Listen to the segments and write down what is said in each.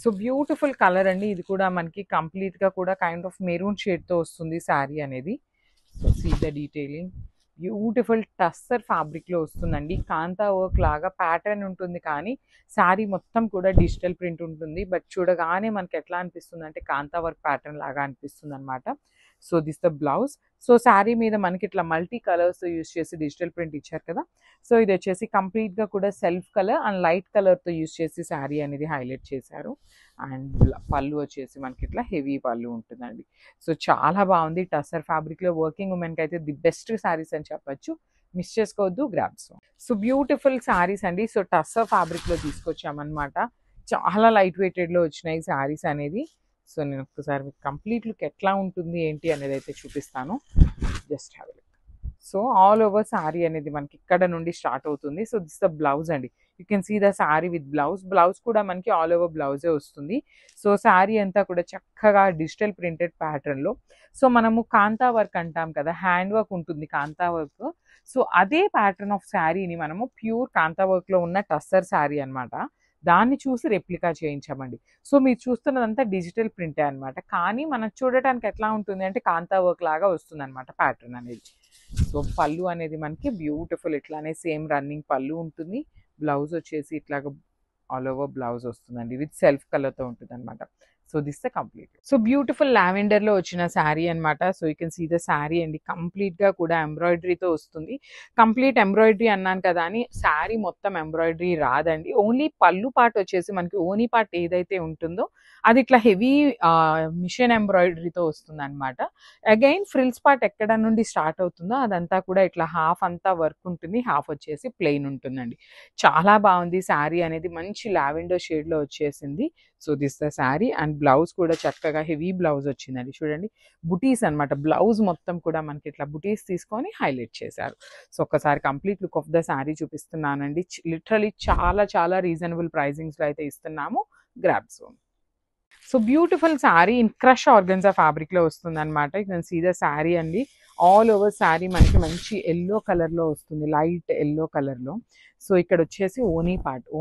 So beautiful colour అండి, ఇది కూడా మనకి కంప్లీట్ గా కూడా కైండ్ ఆఫ్ మెరూన్ షేడ్ తో వస్తుంది శారీ అనేది. So see the detailing, beautiful tussar fabric లో వస్తుందండి. కాంతా వర్క్ లాగా ప్యాటర్న్ ఉంటుంది, కానీ శారీ మొత్తం కూడా డిజిటల్ ప్రింట్ ఉంటుంది. బట్ చూడగానే మనకి ఎట్లా అనిపిస్తుంది అంటే కాంతా వర్క్ ప్యాటర్న్ లాగా అనిపిస్తుంది అనమాట. So this the blouse. So sari మీద మనకి ఇట్లా మల్టీ కలర్స్ యూస్ చేసి డిజిటల్ ప్రింట్ ఇచ్చారు కదా. సో ఇది వచ్చేసి కంప్లీట్ గా కూడా self colour and light colour తో యూస్ చేసి శారీ అనేది హైలైట్ చేశారు. అండ్ పళ్ళు వచ్చేసి మనకి ఇట్లా హెవీ పళ్ళు ఉంటుందండి. సో చాలా బాగుంది. టస్సర్ ఫ్యాబ్రిక్ లో వర్కింగ్ ఉమెన్ కి అయితే ది బెస్ట్ శారీస్ అని చెప్పొచ్చు. మిస్ చేసుకోవద్దు, గ్రాబ్స్. సో బ్యూటిఫుల్ శారీస్ అండి. సో టస్సర్ ఫ్యాబ్రిక్ లో తీసుకొచ్చామన్నమాట. చాలా లైట్ వెయిటెడ్ లో వచ్చినాయి శారీస్ అనేది. సో నేను ఒక్కసారి మీకు కంప్లీట్ లుక్ ఎట్లా ఉంటుంది ఏంటి అనేది అయితే చూపిస్తాను. Just have it. So all over sari అనేది మనకి ఇక్కడ నుండి స్టార్ట్ అవుతుంది. సో దిస్ ద బ్లౌజ్ అండి. You can see the sari with blouse. Blouse కూడా మనకి ఆల్ ఓవర్ బ్లౌజే వస్తుంది. సో శారీ అంతా కూడా చక్కగా డిజిటల్ ప్రింటెడ్ ప్యాటర్న్ లో. సో మనము కాంతా వర్క్ అంటాం కదా, హ్యాండ్ వర్క్ ఉంటుంది కాంతా వర్క్. సో అదే ప్యాటర్న్ ఆఫ్ శారీని మనము ప్యూర్ కాంతా వర్క్ లో ఉన్న టస్సర్ శారీ అనమాట, దాన్ని చూసి రెప్లికా చేయించామండి. సో మీరు చూస్తున్నదంతా డిజిటల్ ప్రింటే అనమాట, కానీ మనం చూడటానికి ఎట్లా ఉంటుంది అంటే కాంతా వర్క్ లాగా వస్తుంది అనమాట ప్యాటర్న్ అనేది. సో పళ్ళు అనేది మనకి బ్యూటిఫుల్ ఇట్లానే సేమ్ రన్నింగ్ పళ్ళు ఉంటుంది. బ్లౌజ్ వచ్చేసి ఇట్లాగా ఆల్ ఓవర్ బ్లౌజ్ వస్తుందండి, విత్ సెల్ఫ్ కలర్ తో ఉంటుంది అనమాట. So this the complete. So beautiful lavender లో వచ్చిన శారీ అనమాట. So you can see the sari అండి, కంప్లీట్ గా కూడా ఎంబ్రాయిడరీతో వస్తుంది. కంప్లీట్ ఎంబ్రాయిడరీ అన్నాను కదా అని శారీ మొత్తం ఎంబ్రాయిడరీ రాదండి. ఓన్లీ పళ్ళు పార్ట్ వచ్చేసి మనకి ఓనీ పార్ట్ ఏదైతే ఉంటుందో అది ఇట్లా హెవీ మిషన్ ఎంబ్రాయిడరీతో వస్తుంది అనమాట. అగైన్ ఫ్రిల్స్ పార్ట్ ఎక్కడ నుండి స్టార్ట్ అవుతుందో అదంతా కూడా ఇట్లా హాఫ్ అంతా వర్క్ ఉంటుంది, హాఫ్ వచ్చేసి ప్లెయిన్ ఉంటుందండి. చాలా బాగుంది శారీ అనేది, మంచి లావెండర్ షేడ్ లో వచ్చేసింది. So this the sari. And blouse కూడా చక్కగా హెవీ బ్లౌజ్ వచ్చిందండి. చూడండి బుటీస్ అనమాట, బ్లౌజ్ మొత్తం కూడా మనకి ఇట్లా బుటీస్ తీసుకొని హైలైట్ చేశారు. సో ఒక్కసారి complete look of the sari చూపిస్తున్నానండి. లిటరలీ చాలా చాలా రీజనబుల్ ప్రైజింగ్స్ లో అయితే ఇస్తున్నాము. Grabs. So beautiful sari in crush organza fabric లో వస్తుంది అనమాట. You can see the sari అండి. ఆల్ ఓవర్ శారీ మనకి మంచి ఎల్లో కలర్ లో వస్తుంది, లైట్ ఎల్లో కలర్ లో. సో ఇక్కడ వచ్చేసి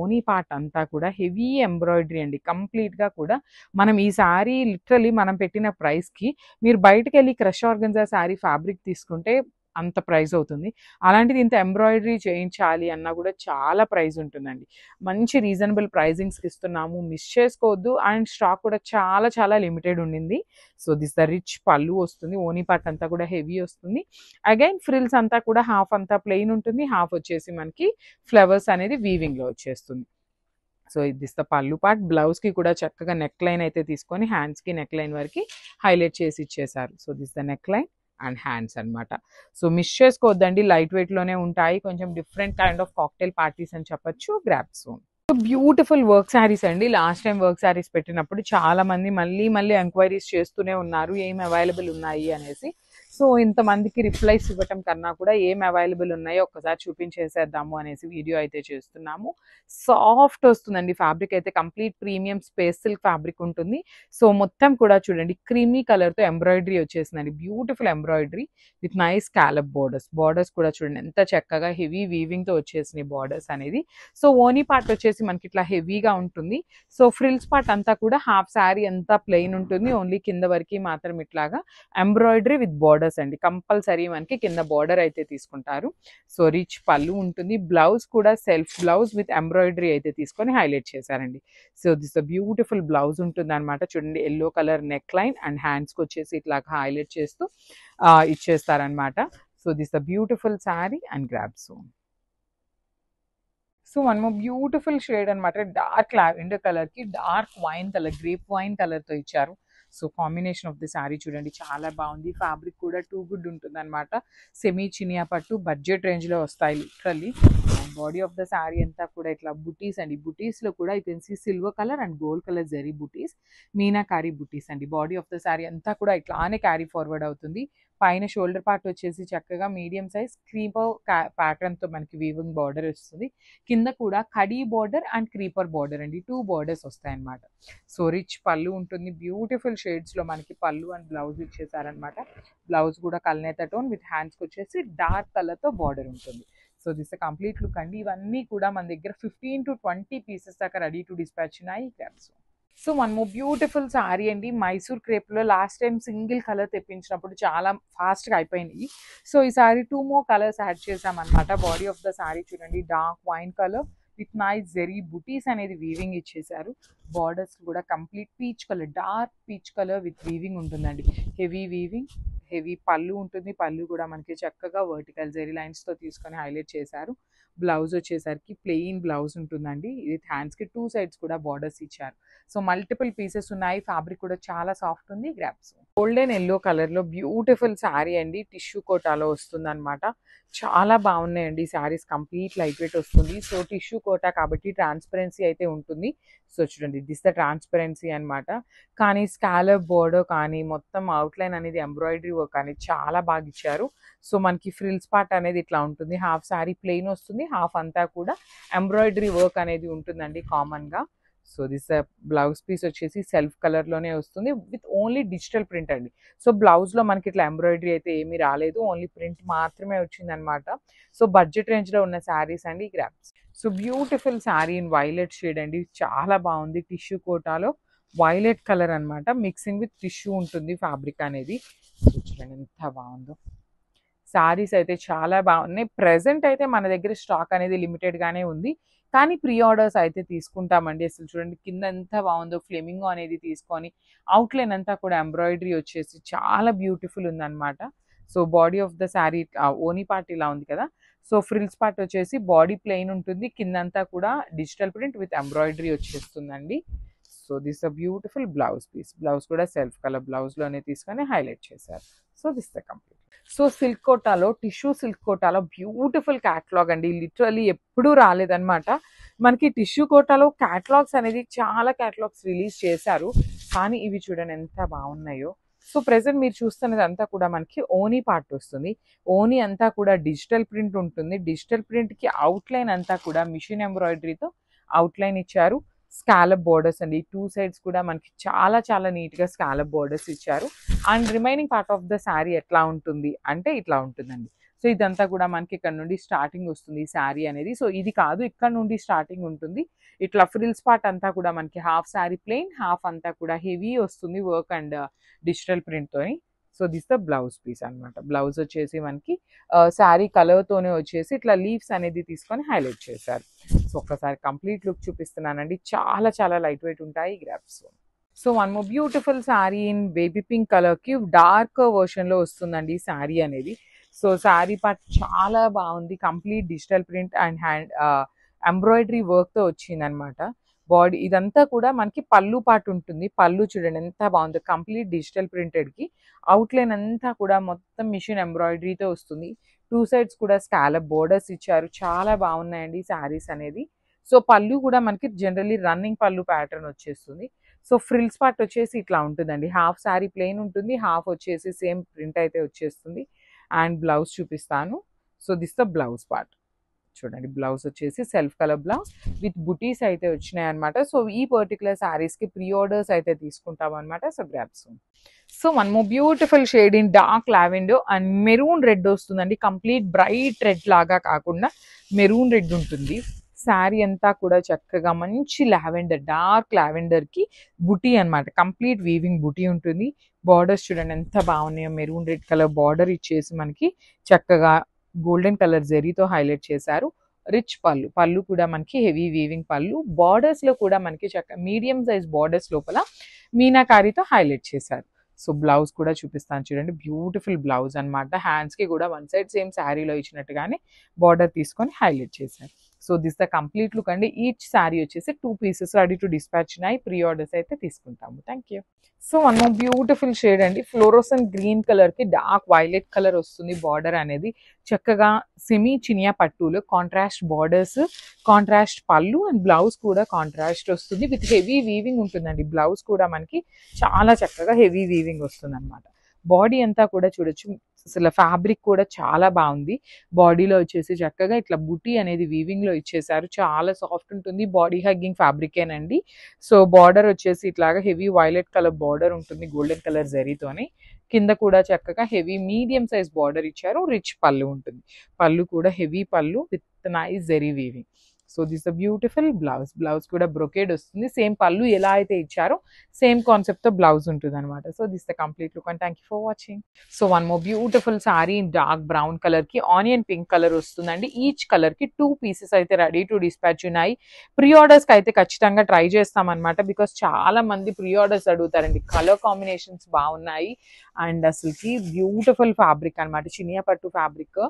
ఓనీ పార్ట్ అంతా కూడా హెవీ ఎంబ్రాయిడరీ అండి. కంప్లీట్ గా కూడా మనం ఈ శారీ లిటరలీ మనం పెట్టిన ప్రైస్ కి మీరు బయటకు వెళ్ళి క్రష్ ఆర్గన్జా శారీ ఫ్యాబ్రిక్ తీసుకుంటే అంత ప్రైస్ అవుతుంది. అలాంటిది ఇంత ఎంబ్రాయిడరీ చేయించాలి అన్నా కూడా చాలా ప్రైస్ ఉంటుందండి. మంచి రీజనబుల్ ప్రైజింగ్స్కి ఇస్తున్నాము, మిస్ చేసుకోవద్దు. అండ్ స్టాక్ కూడా చాలా చాలా లిమిటెడ్ ఉండింది. సో దిస్ ద రిచ్ పళ్ళు వస్తుంది, ఓనీ పార్ట్ అంతా కూడా హెవీ వస్తుంది. అగైన్ ఫ్రిల్స్ అంతా కూడా హాఫ్ అంతా ప్లెయిన్ ఉంటుంది, హాఫ్ వచ్చేసి మనకి ఫ్లవర్స్ అనేది వీవింగ్ లో వచ్చేస్తుంది. సో దిస్ ద పళ్ళు పార్ట్. బ్లౌజ్ కి కూడా చక్కగా నెక్ లైన్ అయితే తీసుకొని హ్యాండ్స్ కి నెక్ లైన్ వరకు హైలైట్ చేసి ఇచ్చేసారు. So this the neck line and hands అనమాట. సో మిస్ చేసుకోవద్దండి, లైట్ వెయిట్ లోనే ఉంటాయి, కొంచెం different kind of cocktail parties అని చెప్పొచ్చు. గ్రాబ్స్. బ్యూటిఫుల్ వర్క్ శారీస్ అండి. లాస్ట్ టైం వర్క్ శారీస్ పెట్టినప్పుడు చాలా మంది మళ్ళీ ఎంక్వైరీస్ చేస్తూనే ఉన్నారు ఏం అవైలబుల్ ఉన్నాయి అనేసి. సో ఇంతమందికి రిప్లైస్ ఇవ్వటం కన్నా కూడా ఏం అవైలబుల్ ఉన్నాయో ఒక్కసారి చూపించేసేద్దాము అనేసి వీడియో అయితే చేస్తున్నాము. సాఫ్ట్ వస్తుందండి ఫ్యాబ్రిక్ అయితే, complete premium space silk fabric ఉంటుంది. సో మొత్తం కూడా చూడండి క్రీమీ కలర్ తో ఎంబ్రాయిడరీ వచ్చేసిందండి, beautiful embroidery with nice scallop borders కూడా చూడండి ఎంత చక్కగా హెవీ వీవింగ్ తో వచ్చేసినాయి బార్డర్స్ అనేది. సో ఓనీ పార్ట్ వచ్చేసి మనకి ఇట్లా హెవీగా ఉంటుంది. సో ఫ్రిల్స్ పార్ట్ అంతా కూడా హాఫ్ శారీ అంతా ప్లెయిన్ ఉంటుంది, ఓన్లీ కింద వరకు మాత్రం ఇట్లాగా ఎంబ్రాయిడరీ విత్ బార్డర్స్ అండి. కంపల్సరీ మనకి కింద బార్డర్ అయితే తీసుకుంటారు. సో రిచ్ పళ్ళు ఉంటుంది. బ్లౌజ్ కూడా సెల్ఫ్ బ్లౌజ్ విత్ ఎంబ్రాయిడరీ అయితే తీసుకొని హైలైట్ చేశారండి. సో దిస్ బ్యూటిఫుల్ బ్లౌజ్ ఉంటుంది అనమాట. చూడండి yellow colour neck line and hands కి వచ్చేసి ఇట్లా హైలైట్ చేస్తూ ఇచ్చేస్తారనమాట. So this beautiful sari and grabs. So one more beautiful shade అనమాట, డార్క్ లావెండర్ కలర్ కి dark wine colour, grape wine colour తో ఇచ్చారు. So combination of the sari చూడండి చాలా బాగుంది. ఫ్యాబ్రిక్ కూడా టూ గుడ్ ఉంటుంది అనమాట. సెమీ చినియా పట్టు బడ్జెట్ రేంజ్ లో వస్తాయి literally. Body of the sari అంతా కూడా ఇట్లా బుటీస్ అండి. బుటీస్ లో కూడా you can see silver colour and gold colour zari butis, meenakari బుటీస్ అండి. బాడీ ఆఫ్ ద శారీ అంతా కూడా ఇట్లానే క్యారీ ఫార్వర్డ్ అవుతుంది. పైన షోల్డర్ పార్ట్ వచ్చేసి చక్కగా మీడియం సైజ్ క్రీపర్ ప్యాటర్న్ తో మనకి వీవింగ్ బార్డర్ వస్తుంది. కింద కూడా khadi border and creeper border అండి, 2 బార్డర్స్ వస్తాయి అనమాట. సో రిచ్ పళ్ళు ఉంటుంది, బ్యూటిఫుల్ షేడ్స్ లో మనకి పళ్ళు అండ్ బ్లౌజ్ ఇచ్చేసారనమాట. బ్లౌజ్ కూడా కల్నేత టోన్ విత్ హ్యాండ్స్ కి వచ్చేసి డార్క్ కలర్ తో బార్డర్ ఉంటుంది. సో దిస్ కంప్లీట్ లుక్ అండి. ఇవన్నీ కూడా మన దగ్గర 15 to 20 పీసెస్ దాకా రెడీ టు డిస్పాచ్ ఉన్నాయి. So one more beautiful sari అండి. మైసూర్ క్రేప్లో లాస్ట్ టైం సింగిల్ కలర్ తెప్పించినప్పుడు చాలా ఫాస్ట్గా అయిపోయినాయి. సో ఈ సారీ 2 more కలర్స్ యాడ్ చేసామన్నమాట. బాడీ ఆఫ్ ద సారీ చూడండి, dark wine colour with nice zari బుటీస్ అనేది వీవింగ్ ఇచ్చేసారు. బార్డర్స్ కూడా complete peach colour, dark peach colour with weaving ఉంటుందండి. హెవీ వీవింగ్, హెవీ పళ్ళు ఉంటుంది. పళ్ళు కూడా మనకి చక్కగా వర్టికల్ జెరీ లైన్స్తో తీసుకొని హైలైట్ చేశారు. బ్లౌజ్ వచ్చేసరికి ప్లెయిన్ బ్లౌజ్ ఉంటుందండి. విత్ హ్యాండ్స్కి 2 sides కూడా బార్డర్స్ ఇచ్చారు. సో మల్టిపుల్ పీసెస్ ఉన్నాయి. ఫ్యాబ్రిక్ కూడా చాలా సాఫ్ట్ ఉంది. గ్రాప్స్ గోల్డెన్ ఎల్లో కలర్లో బ్యూటిఫుల్ శారీ అండి. టిష్యూ కోటాలో వస్తుంది అనమాట. చాలా బాగున్నాయండి శారీస్. కంప్లీట్ లైట్ వెయిట్ వస్తుంది. సో టిష్యూ కోటా కాబట్టి ట్రాన్స్పరెన్సీ అయితే ఉంటుంది. సో చూడండి, దిస్ ద ట్రాన్స్పరెన్సీ అనమాట. కానీ స్కాలప్ బోర్డర్ కానీ మొత్తం అవుట్లైన్ అనేది ఎంబ్రాయిడరీ వర్క్ అనేది చాలా బాగా ఇచ్చారు. సో మనకి ఫ్రిల్స్ పార్ట్ అనేది ఇట్లా ఉంటుంది. హాఫ్ శారీ ప్లెయిన్ వస్తుంది, హాఫ్ అంతా కూడా ఎంబ్రాయిడరీ వర్క్ అనేది ఉంటుందండి కామన్గా. సో దిస్ బ్లౌజ్ పీస్ వచ్చేసి సెల్ఫ్ కలర్లోనే వస్తుంది విత్ ఓన్లీ డిజిటల్ ప్రింట్ అండి. సో బ్లౌజ్లో మనకి ఇట్లా ఎంబ్రాయిడరీ అయితే ఏమీ రాలేదు, ఓన్లీ ప్రింట్ మాత్రమే వచ్చిందనమాట. సో బడ్జెట్ రేంజ్లో ఉన్న శారీస్ అండి grasp. So beautiful sari in violet shade అండి. చాలా బాగుంది. టిష్యూ కోటాలో వైలెట్ కలర్ అనమాట. మిక్సింగ్ విత్ టిష్యూ ఉంటుంది ఫ్యాబ్రిక్ అనేది. చూడండి ఎంత బాగుందో. శారీస్ అయితే చాలా బాగున్నాయి. ప్రెజెంట్ అయితే మన దగ్గర స్టాక్ అనేది లిమిటెడ్గానే ఉంది, కానీ ప్రీ ఆర్డర్స్ అయితే తీసుకుంటామండి. అసలు చూడండి కింద ఎంత బాగుందో. ఫ్లెమింగో అనేది తీసుకొని అవుట్లైన్ అంతా కూడా ఎంబ్రాయిడరీ వచ్చేసి చాలా బ్యూటిఫుల్ ఉందన్నమాట. So body of the sari ఓనీ పార్ట్ ఇలా ఉంది కదా. సో ఫ్రిల్స్ పార్ట్ వచ్చేసి బాడీ ప్లెయిన్ ఉంటుంది, కిందంతా కూడా డిజిటల్ ప్రింట్ విత్ ఎంబ్రాయిడరీ వచ్చేస్తుందండి. So this uh beautiful blouse piece. Blouse కూడా సెల్ఫ్ కలర్ బ్లౌజ్లోనే తీసుకొని హైలైట్ చేశారు. So this the complete. So silk కోటాలో, టిష్యూ సిల్క్ కోటాలో బ్యూటిఫుల్ క్యాటలాగ్ అండి. లిటరలీ ఎప్పుడూ రాలేదన్నమాట. మనకి టిష్యూ కోటాలో క్యాటలాగ్స్ అనేది చాలా క్యాటలాగ్స్ రిలీజ్ చేశారు, కానీ ఇవి చూడండి ఎంత బాగున్నాయో. సో ప్రెసెంట్ మీరు చూస్తున్నది అంతా కూడా మనకి ఓనీ పార్ట్ వస్తుంది. ఓనీ అంతా కూడా డిజిటల్ ప్రింట్ ఉంటుంది. డిజిటల్ ప్రింట్కి అవుట్లైన్ అంతా కూడా మిషన్ ఎంబ్రాయిడరీతో అవుట్లైన్ ఇచ్చారు. స్కాలప్ బోర్డర్స్ అండి. 2 sides కూడా మనకి చాలా చాలా నీట్గా స్కాలప్ బోర్డర్స్ ఇచ్చారు. And remaining part of the sari ఎట్లా ఉంటుంది అంటే ఇట్లా ఉంటుందండి. సో ఇదంతా కూడా మనకి ఇక్కడ నుండి స్టార్టింగ్ వస్తుంది ఈ శారీ అనేది. సో ఇది కాదు, ఇక్కడ నుండి స్టార్టింగ్ ఉంటుంది. ఇట్లా ఫ్రిల్స్ పార్ట్ అంతా కూడా మనకి హాఫ్ శారీ ప్లెయిన్, హాఫ్ అంతా కూడా హెవీ వస్తుంది వర్క్ అండ్ డిజిటల్ ప్రింట్తోని. So this the blouse piece అనమాట. బ్లౌజ్ వచ్చేసి మనకి శారీ కలర్తోనే వచ్చేసి ఇట్లా లీవ్స్ అనేది తీసుకొని హైలైట్ చేశారు. సో ఒక్కసారి కంప్లీట్ లుక్ చూపిస్తున్నానండి. చాలా చాలా లైట్ వెయిట్ ఉంటాయి grasp. So one more beautiful sari in baby pink కలర్కి డార్క్ వర్షన్లో వస్తుందండి ఈ శారీ అనేది. సో శారీ పార్ట్ చాలా బాగుంది. Complete digital print and hand embroidery వర్క్తో వచ్చిందనమాట. బాడీ ఇదంతా కూడా మనకి పళ్ళు పార్ట్ ఉంటుంది. పళ్ళు చూడండి ఎంత బాగుందో. కంప్లీట్ డిజిటల్ ప్రింటెడ్కి అవుట్లైన్ అంతా కూడా మొత్తం మిషన్ ఎంబ్రాయిడరీతో వస్తుంది. 2 sides కూడా స్కాలప్ బోర్డర్స్ ఇచ్చారు. చాలా బాగున్నాయండి శారీస్ అనేది. సో పళ్ళు కూడా మనకి జనరల్లీ రన్నింగ్ పళ్ళు ప్యాటర్న్ వచ్చేస్తుంది. సో ఫ్రిల్స్ పార్ట్ వచ్చేసి ఇట్లా ఉంటుందండి. హాఫ్ శారీ ప్లెయిన్ ఉంటుంది, హాఫ్ వచ్చేసి సేమ్ ప్రింట్ అయితే వచ్చేస్తుంది. అండ్ బ్లౌజ్ చూపిస్తాను. So this the blouse part. చూడండి బ్లౌజ్ వచ్చేసి సెల్ఫ్ కలర్ బ్లౌజ్ విత్ బుటీస్ అయితే వచ్చినాయి అనమాట. సో ఈ పర్టికులర్ శారీస్కి ప్రీ ఆర్డర్స్ అయితే తీసుకుంటాం అనమాట. So grasp. So one more beautiful shade in dark lavender and maroon red వస్తుందండి. కంప్లీట్ బ్రైట్ రెడ్ లాగా కాకుండా మెరూన్ రెడ్ ఉంటుంది. శారీ అంతా కూడా చక్కగా మంచి లావెండర్, డార్క్ లావెండర్కి బుటీ అనమాట. కంప్లీట్ వీవింగ్ బుటీ ఉంటుంది. బార్డర్స్ చూడండి ఎంత బాగున్నాయో. మెరూన్ రెడ్ కలర్ బార్డర్ ఇచ్చేసి మనకి చక్కగా గోల్డెన్ కలర్ జెరీతో హైలైట్ చేశారు. రిచ్ పళ్ళు. పళ్ళు కూడా మనకి హెవీ వీవింగ్ పళ్ళు. బార్డర్స్లో కూడా మనకి చక్కగా మీడియం సైజ్ బార్డర్స్ లోపల మీనాకారితో హైలైట్ చేశారు. సో బ్లౌజ్ కూడా చూపిస్తాను చూడండి. బ్యూటిఫుల్ బ్లౌజ్ అనమాట. హ్యాండ్స్కి కూడా వన్ సైడ్ సేమ్ శారీలో ఇచ్చినట్టుగానే బార్డర్ తీసుకొని హైలైట్ చేశారు. So this the complete look అండి. ఈచ్ శారీ వచ్చేసి 2 pieces రెడీ టు డిస్పాచ్ ఉన్నాయి. ప్రీ ఆర్డర్స్ అయితే తీసుకుంటాము. Thank you. So one more beautiful shade అండి. ఫ్లోరోసన్ గ్రీన్ కలర్కి డార్క్ వైలెట్ కలర్ వస్తుంది. బార్డర్ అనేది చక్కగా సెమీ చినియా పట్టులు, కాంట్రాస్ట్ బార్డర్స్, కాంట్రాస్ట్ పళ్ళు అండ్ బ్లౌజ్ కూడా కాంట్రాస్ట్ వస్తుంది. విత్ హెవీ వీవింగ్ ఉంటుందండి. బ్లౌజ్ కూడా మనకి చాలా చక్కగా హెవీ వీవింగ్ వస్తుంది అనమాట. బాడీ అంతా కూడా చూడొచ్చు. అసలు ఫ్యాబ్రిక్ కూడా చాలా బాగుంది. బాడీలో వచ్చేసి చక్కగా ఇట్లా బుటీ అనేది వీవింగ్లో ఇచ్చేసారు. చాలా సాఫ్ట్ ఉంటుంది. బాడీ హగ్గింగ్ ఫ్యాబ్రికేనండి. సో బార్డర్ వచ్చేసి ఇట్లాగా హెవీ వైలెట్ కలర్ బార్డర్ ఉంటుంది గోల్డెన్ కలర్ జరీతోని. కింద కూడా చక్కగా హెవీ మీడియం సైజ్ బార్డర్ ఇచ్చారు. రిచ్ పళ్ళు ఉంటుంది. పళ్ళు కూడా heavy pallu with nice zari weaving. So this the beautiful blouse కూడా బ్రొకేడ్ వస్తుంది. సేమ్ పళ్ళు ఎలా అయితే ఇచ్చారో సేమ్ కాన్సెప్ట్ తో బ్లౌజ్ ఉంటుంది అనమాట. So this the complete look and thank you for watching. So one more beautiful sorry dark brown colour కి onion pink colour వస్తుందండి. ఈచ్ కలర్ కి 2 పీసెస్ అయితే రెడీ టు డిస్పాచ్ ఉన్నాయి. ప్రీ ఆర్డర్స్ కి అయితే ఖచ్చితంగా ట్రై చేస్తాం అనమాట. బికాస్ చాలా మంది ప్రీ ఆర్డర్స్ అడుగుతారండి. కలర్ కాంబినేషన్స్ బాగున్నాయి అండ్ అసలుకి బ్యూటిఫుల్ ఫ్యాబ్రిక్ అనమాట. చినియా పట్టు ఫ్యాబ్రిక్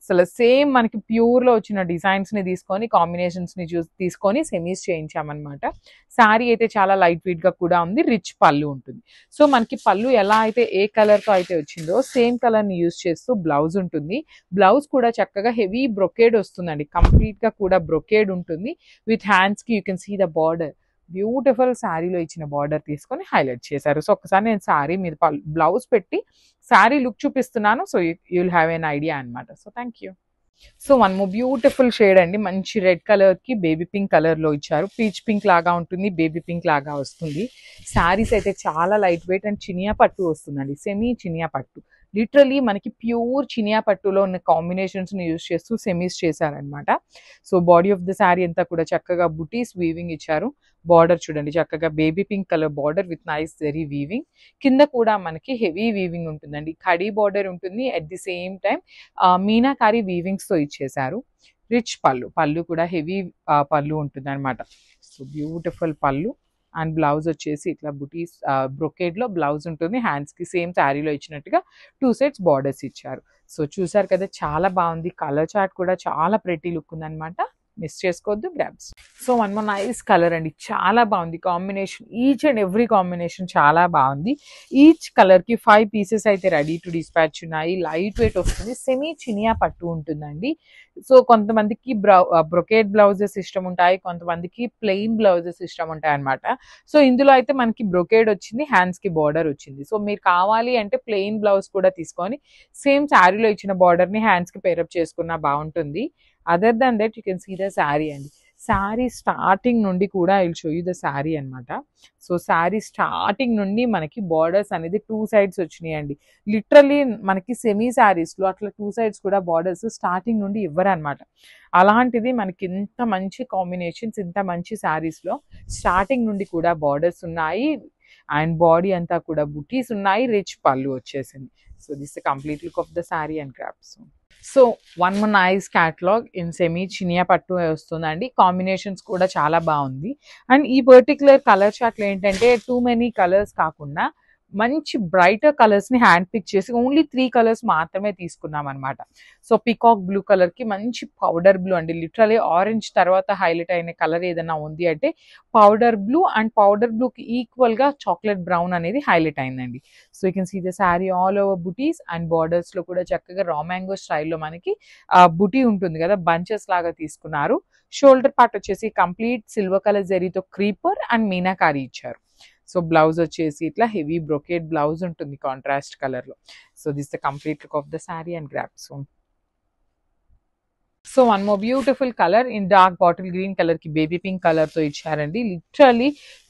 అసలు సేమ్ మనకి ప్యూర్ లో వచ్చిన డిజైన్స్ ని తీసుకొని కాంబినేషన్స్ ని తీసుకొని సెమీస్ చేయించామన్నమాట. శారీ అయితే చాలా లైట్ వెయిట్ గా కూడా ఉంది. రిచ్ పళ్ళు ఉంటుంది. సో మనకి పళ్ళు ఎలా అయితే ఏ కలర్ తో అయితే వచ్చిందో సేమ్ కలర్ ని యూజ్ చేస్తూ బ్లౌజ్ ఉంటుంది. బ్లౌజ్ కూడా చక్కగా హెవీ బ్రొకేడ్ వస్తుందండి. కంప్లీట్ గా కూడా బ్రొకేడ్ ఉంటుంది. విత్ హ్యాండ్స్ కి you can see the border. Beautiful శారీలో ఇచ్చిన బార్డర్ తీసుకొని హైలైట్ చేశారు. సో ఒకసారి నేను శారీ మీద బ్లౌజ్ పెట్టి శారీ లుక్ చూపిస్తున్నాను. So you will have an idea అనమాట. So thank you. So one more beautiful shade అండి. మంచి రెడ్ కలర్ కి బేబీ పింక్ కలర్ లో ఇచ్చారు. పీచ్ పింక్ లాగా ఉంటుంది, బేబీ పింక్ లాగా వస్తుంది. శారీస్ అయితే చాలా లైట్ వెయిట్ అండ్ చినియా పట్టు వస్తుందండి. సెమీ చినియా పట్టు. లిటరలీ మనకి ప్యూర్ చినియా పట్టులో ఉన్న కాంబినేషన్స్ ని యూజ్ చేస్తూ సెమీస్ చేశారనమాట. So body of the sari అంతా కూడా చక్కగా బుటీస్ వీవింగ్ ఇచ్చారు. బార్డర్ చూడండి చక్కగా baby pink colour border with nice zari weaving. కింద కూడా మనకి హెవీ వీవింగ్ ఉంటుందండి. కడీ బార్డర్ ఉంటుంది. At the same time meenakari weavings తో ఇచ్చేసారు. రిచ్ పళ్ళు కూడా హెవీ పళ్ళు ఉంటుంది అనమాట. So beautiful pallu and blouse వచ్చేసి ఇట్లా బుటీస్ బ్రొకేడ్ లో బ్లౌజ్ ఉంటుంది. హ్యాండ్స్ కి సేమ్ శారీలో ఇచ్చినట్టుగా 2 sets బార్డర్స్ ఇచ్చారు. సో చూసారు కదా చాలా బాగుంది. కలర్ చార్ట్ కూడా చాలా ప్రెటీ లుక్ ఉందన్నమాట. మిస్ చేసుకోవద్దు. Grabs. So one more nice colour అండి. చాలా బాగుంది combination. Each and every combination చాలా బాగుంది. ఈచ్ కలర్ కి 5 పీసెస్ అయితే రెడీ టు డిస్పాచ్ ఉన్నాయి. లైట్ వెయిట్ వస్తుంది. సెమీ చినియా పట్టు ఉంటుందండి. సో కొంతమందికి బ్రొకేడ్ బ్లౌజెస్ ఇష్టం ఉంటాయి, కొంతమందికి ప్లెయిన్ బ్లౌజెస్ ఇష్టం ఉంటాయి అనమాట. సో ఇందులో అయితే మనకి బ్రొకేడ్ వచ్చింది, హ్యాండ్స్ కి బార్డర్ వచ్చింది. సో మీరు కావాలి అంటే ప్లెయిన్ బ్లౌజ్ కూడా తీసుకొని సేమ్ శారీలో ఇచ్చిన బార్డర్ ని హ్యాండ్స్ కి పేరప్ చేసుకున్నా బాగుంటుంది. Other than that you can see the sari అండి. శారీ స్టార్టింగ్ నుండి కూడా I will show you the sari అనమాట. సో శారీ స్టార్టింగ్ నుండి మనకి బార్డర్స్ అనేది 2 sides వచ్చినాయండి. లిటరల్లీ మనకి సెమీ శారీస్ లో అట్లా 2 sides కూడా బార్డర్స్ స్టార్టింగ్ నుండి ఇవ్వరు అనమాట. అలాంటిది మనకి ఇంత మంచి కాంబినేషన్స్, ఇంత మంచి శారీస్ లో స్టార్టింగ్ నుండి కూడా బార్డర్స్ ఉన్నాయి అండ్ బాడీ అంతా కూడా బుటీస్ ఉన్నాయి. రిచ్ పళ్ళు వచ్చేసింది. So this the complete look of the sari and crafts. So one more nice catalogue in semi Chiniya పట్టు వస్తుందండి. కాంబినేషన్స్ కూడా చాలా బాగుంది. అండ్ ఈ పర్టికులర్ కలర్ చార్ట్లో ఏంటంటే టూ మెనీ కలర్స్ కాకుండా మంచి బ్రైటర్ కలర్స్ ని హ్యాండ్ పిక్ చేసి ఓన్లీ 3 కలర్స్ మాత్రమే తీసుకున్నాం అనమాట. సో పికాక్ బ్లూ కలర్ కి మంచి పౌడర్ బ్లూ అండి. లిటరలీ ఆరెంజ్ తర్వాత హైలైట్ అయిన కలర్ ఏదైనా ఉంది అంటే powder blue. And powder blue కి ఈక్వల్ గా చాక్లెట్ బ్రౌన్ అనేది హైలైట్ అయిందండి. So you can see the sari all over butis and borders లో కూడా చక్కగా రా మ్యాంగో స్టైల్లో మనకి బుటీ ఉంటుంది కదా, బంచెస్ లాగా తీసుకున్నారు. షోల్డర్ పార్ట్ వచ్చేసి కంప్లీట్ సిల్వర్ కలర్ జరీతో క్రీపర్ అండ్ మీనాకారి ఇచ్చారు. సో బ్లౌజ్ వచ్చేసి ఇట్లా హెవీ బ్రొకేడ్ బ్లౌజ్ ఉంటుంది కాంట్రాస్ట్ కలర్ లో. So this the complete look of the sari and grasp. So one more beautiful colour in dark bottle green colour కి baby pink colour తో ఇచ్చారండి. Literally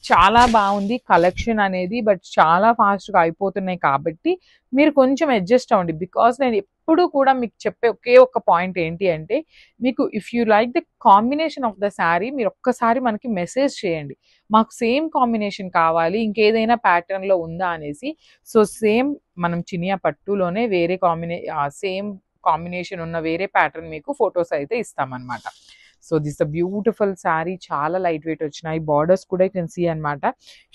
చాలా బాగుంది కలెక్షన్ అనేది. బట్ చాలా ఫాస్ట్ గా అయిపోతున్నాయి కాబట్టి మీరు కొంచెం అడ్జస్ట్ అవ్వండి. బికాస్ నేను ఎప్పుడు కూడా మీకు చెప్పే ఒకే ఒక్క పాయింట్ ఏంటి అంటే మీకు if you like the combination of the sari మీరు ఒక్కసారి మనకి మెసేజ్ చేయండి, మాకు సేమ్ కాంబినేషన్ కావాలి, ఇంకేదైనా ప్యాటర్న్ లో ఉందా అనేసి. సో సేమ్ మనం చినియా పట్టులోనే వేరే సేమ్ కాంబినేషన్ ఉన్న వేరే ప్యాటర్న్ మీకు ఫొటోస్ అయితే ఇస్తామన్నమాట. So this the beautiful sari. చాలా లైట్ వెయిట్ వచ్చినాయి. బార్డర్స్ కూడా కెన్ సీ అనమాట.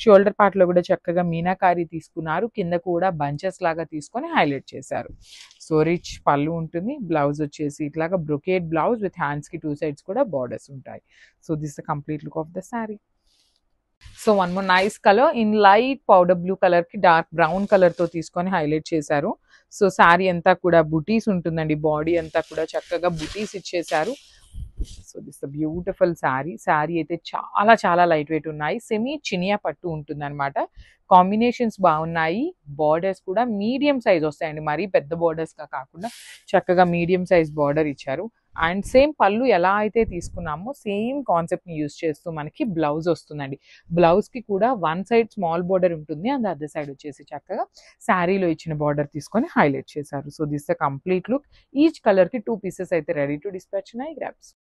షోల్డర్ పార్ట్ లో కూడా చక్కగా మీనాకారి తీసుకున్నారు. కింద కూడా బంచెస్ లాగా తీసుకొని హైలైట్ చేశారు. సో రిచ్ పళ్ళు ఉంటుంది. బ్లౌజ్ వచ్చేసి ఇట్లాగా బ్రొకేడ్ బ్లౌజ్ విత్ హ్యాండ్స్ కి 2 sides కూడా బార్డర్స్ ఉంటాయి. So this the complete look of the sari. So one more nice colour in light powder blue colour కి డార్క్ బ్రౌన్ కలర్ తో తీసుకొని హైలైట్ చేశారు. సో శారీ అంతా కూడా బుటీస్ ఉంటుందండి. బాడీ అంతా కూడా చక్కగా బుటీస్ ఇచ్చేసారు. So this the beautiful sari. Sari అయితే చాలా చాలా లైట్ వెయిట్ ఉన్నాయి. సెమీ చినియా పట్టు ఉంటుంది అనమాట. కాంబినేషన్స్ బాగున్నాయి. బార్డర్స్ కూడా మీడియం సైజ్ వస్తాయండి. మరీ పెద్ద బార్డర్స్ గా కాకుండా చక్కగా మీడియం సైజ్ బార్డర్ ఇచ్చారు. అండ్ సేమ్ పళ్ళు ఎలా అయితే తీసుకున్నామో సేమ్ కాన్సెప్ట్ ని యూజ్ చేస్తూ మనకి బ్లౌజ్ వస్తుందండి. బ్లౌజ్ కి కూడా 1 side స్మాల్ బార్డర్ ఉంటుంది, అండ్ అదర్ సైడ్ వచ్చేసి చక్కగా శారీలో ఇచ్చిన బార్డర్ తీసుకొని హైలైట్ చేశారు. So this the complete look. Each colour కి 2 pieces అయితే రెడీ టు డిస్పాచ్ ఉన్నాయి. గ్రాబ్స్.